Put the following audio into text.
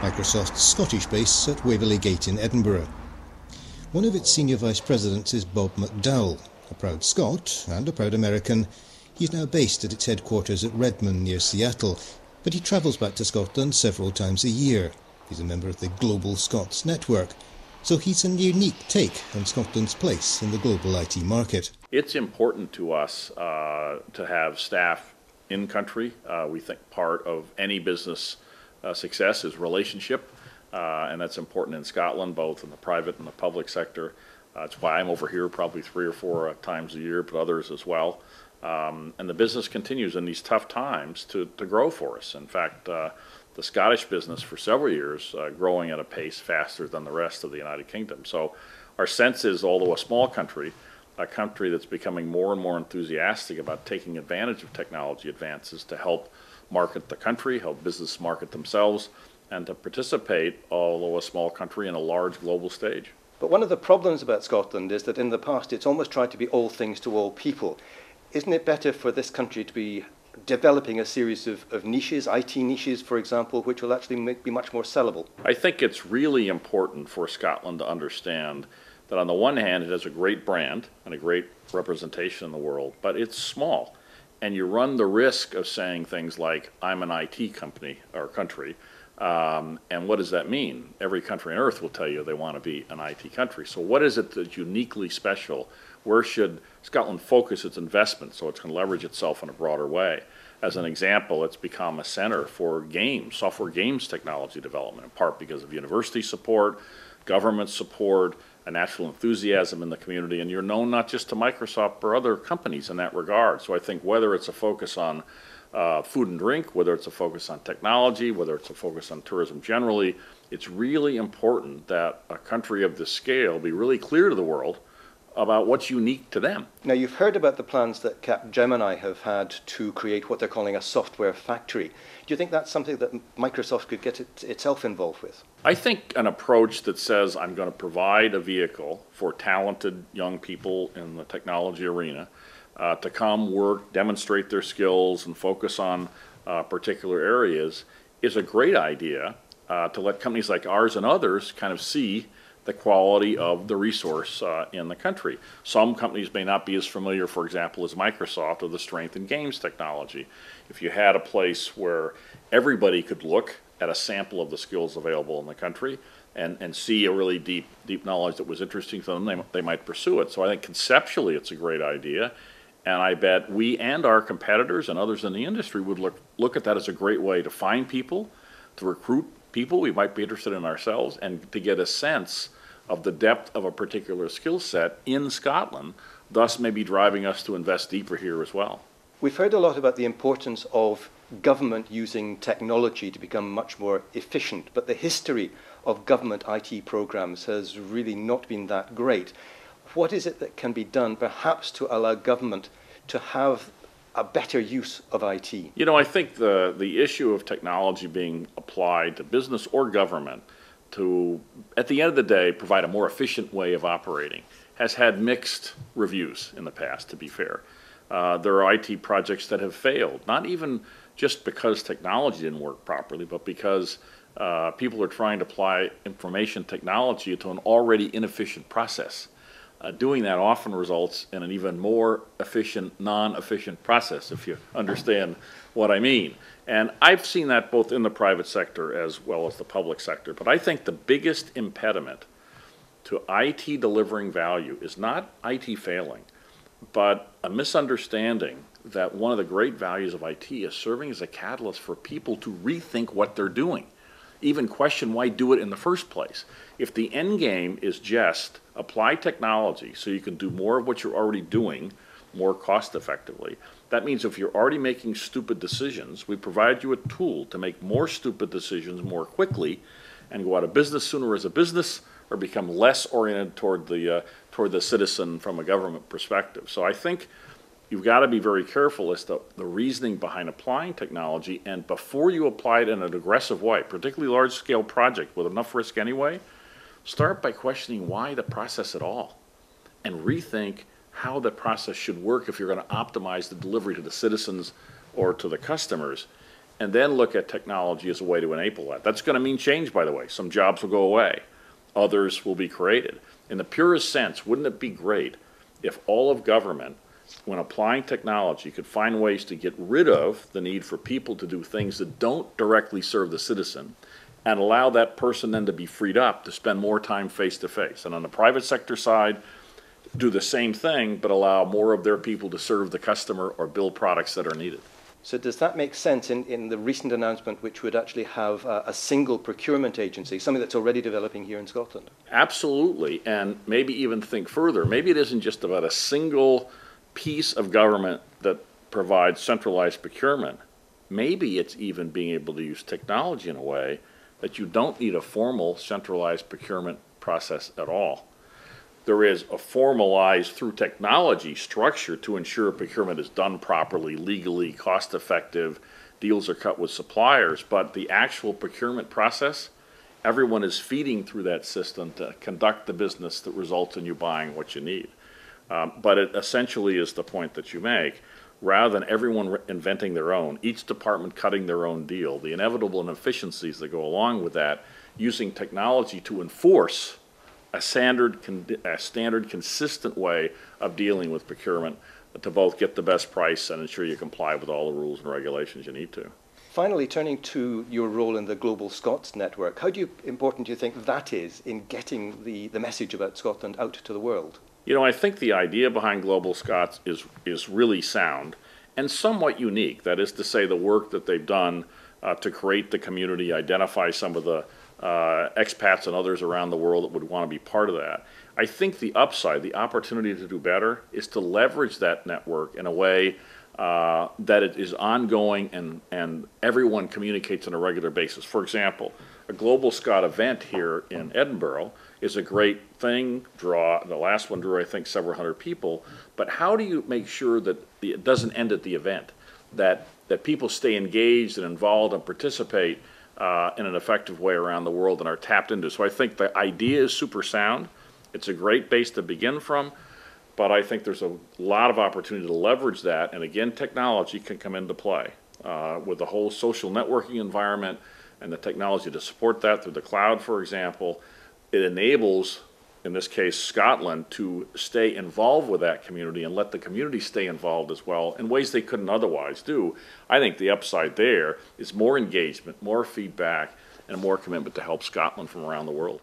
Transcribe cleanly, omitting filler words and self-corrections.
Microsoft's Scottish base at Waverley Gate in Edinburgh. One of its senior vice presidents is Bob McDowell, a proud Scot and a proud American. He's now based at its headquarters at Redmond near Seattle, but he travels back to Scotland several times a year. He's a member of the Global Scots Network, so he's a unique take on Scotland's place in the global IT market. It's important to us to have staff in country. We think part of any business success is relationship, and that's important in Scotland, both in the private and the public sector. That's why I'm over here probably 3 or 4 times a year, but others as well. And the business continues in these tough times to grow for us. In fact, the Scottish business for several years growing at a pace faster than the rest of the United Kingdom. So our sense is, although a small country, a country that's becoming more and more enthusiastic about taking advantage of technology advances to help market the country, help business market themselves, and to participate, although a small country, in a large global stage. But one of the problems about Scotland is that in the past it's almost tried to be all things to all people. Isn't it better for this country to be developing a series of niches, IT niches, for example, which will actually be much more sellable? I think it's really important for Scotland to understand that on the one hand, it has a great brand and a great representation in the world, but it's small. And you run the risk of saying things like, I'm an IT company or country, and what does that mean? Every country on earth will tell you they want to be an IT country. So what is it that's uniquely special? Where should Scotland focus its investment so it can leverage itself in a broader way? As an example, it's become a center for games, software games technology development, in part because of university support, government support, a natural enthusiasm in the community, and you're known not just to Microsoft or other companies in that regard. So I think whether it's a focus on food and drink, whether it's a focus on technology, whether it's a focus on tourism generally, it's really important that a country of this scale be really clear to the world about what's unique to them. Now, you've heard about the plans that Capgemini have had to create what they're calling a software factory. Do you think that's something that Microsoft could get itself involved with? I think an approach that says I'm going to provide a vehicle for talented young people in the technology arena to come work, demonstrate their skills, and focus on particular areas is a great idea to let companies like ours and others kind of see the quality of the resource in the country. Some companies may not be as familiar, for example, as Microsoft, of the strength in games technology. If you had a place where everybody could look at a sample of the skills available in the country and see a really deep knowledge that was interesting to them, they might pursue it. So I think conceptually it's a great idea, and I bet we and our competitors and others in the industry would look at that as a great way to find people, to recruit people we might be interested in ourselves, and to get a sense of the depth of a particular skill set in Scotland, thus maybe driving us to invest deeper here as well. We've heard a lot about the importance of government using technology to become much more efficient, but the history of government IT programs has really not been that great. What is it that can be done, perhaps, to allow government to have a better use of IT? You know, I think the issue of technology being applied to business or government to, at the end of the day, provide a more efficient way of operating has had mixed reviews in the past, to be fair. There are IT projects that have failed, not even just because technology didn't work properly, but because people are trying to apply information technology to an already inefficient process. Doing that often results in an even more efficient, non-efficient process, if you understand what I mean. And I've seen that both in the private sector as well as the public sector. But I think the biggest impediment to IT delivering value is not IT failing, but a misunderstanding that one of the great values of IT is serving as a catalyst for people to rethink what they're doing, even question why do it in the first place. If the end game is just apply technology so you can do more of what you're already doing more cost effectively, that means if you're already making stupid decisions, we provide you a tool to make more stupid decisions more quickly and go out of business sooner as a business or become less oriented toward the citizen from a government perspective. So I think you've got to be very careful as to the reasoning behind applying technology, and before you apply it in an aggressive way, particularly large-scale project with enough risk anyway, start by questioning why the process at all, and rethink how the process should work if you're going to optimize the delivery to the citizens or to the customers. and then look at technology as a way to enable that. That's going to mean change, by the way. Some jobs will go away. Others will be created. In the purest sense, wouldn't it be great if all of government, when applying technology, could find ways to get rid of the need for people to do things that don't directly serve the citizen and allow that person then to be freed up to spend more time face to face. And on the private sector side, do the same thing, but allow more of their people to serve the customer or build products that are needed. So does that make sense in the recent announcement, which would actually have a single procurement agency, something that's already developing here in Scotland? Absolutely, and maybe even think further. Maybe it isn't just about a single piece of government that provides centralized procurement. Maybe it's even being able to use technology in a way that you don't need a formal centralized procurement process at all. There is a formalized, through technology, structure to ensure procurement is done properly, legally, cost-effective, deals are cut with suppliers, but the actual procurement process, everyone is feeding through that system to conduct the business that results in you buying what you need. But it essentially is the point that you make. Rather than everyone inventing their own, each department cutting their own deal, the inevitable inefficiencies that go along with that, using technology to enforce a standard, consistent way of dealing with procurement to both get the best price and ensure you comply with all the rules and regulations you need to. Finally, turning to your role in the Global Scots Network, how important do you think that is in getting the message about Scotland out to the world? You know, I think the idea behind Global Scots is really sound and somewhat unique. That is to say, the work that they've done to create the community, identify some of the expats and others around the world that would want to be part of that. I think the upside, the opportunity to do better, is to leverage that network in a way that it is ongoing and everyone communicates on a regular basis. For example, a Global Scot event here in Edinburgh is a great thing, the last one drew, I think, several hundred people, but how do you make sure that it doesn't end at the event, that people stay engaged and involved and participate in an effective way around the world and are tapped into? So I think the idea is super sound. It's a great base to begin from, but I think there's a lot of opportunity to leverage that, and again, technology can come into play with the whole social networking environment and the technology to support that through the cloud, for example. It enables, in this case, Scotland, to stay involved with that community and let the community stay involved as well in ways they couldn't otherwise do. I think the upside there is more engagement, more feedback, and more commitment to help Scotland from around the world.